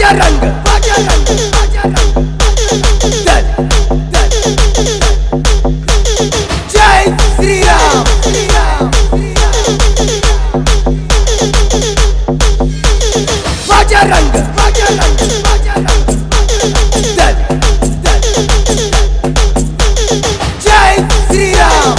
बाजा रंग दल दल जय श्री राम बाजा रंग दल दल जय Shri Ram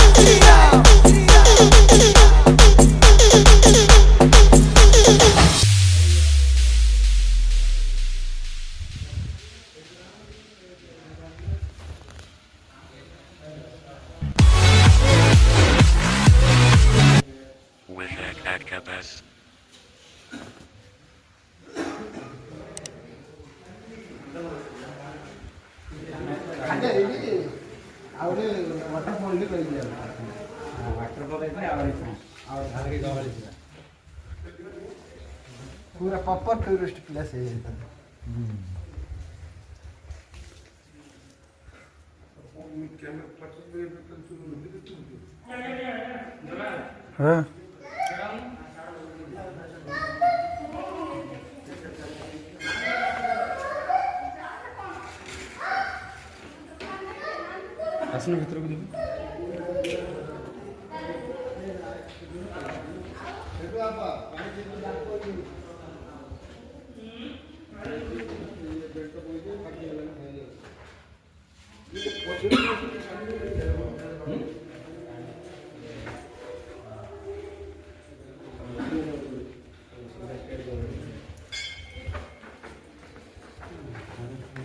With at Cabas. पूरा प्रॉपर टूरिस्ट प्लेस है ये हाँ आसन भीतर को देखो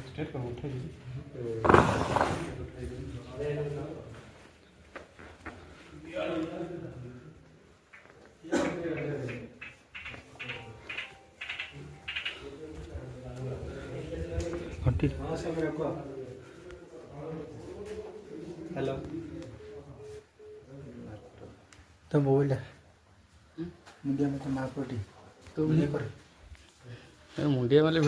स्ट्रेट करो उठे हेलो तो बोल मीडिया में तो मार पड़ी तो नहीं कर मुंडिया वाले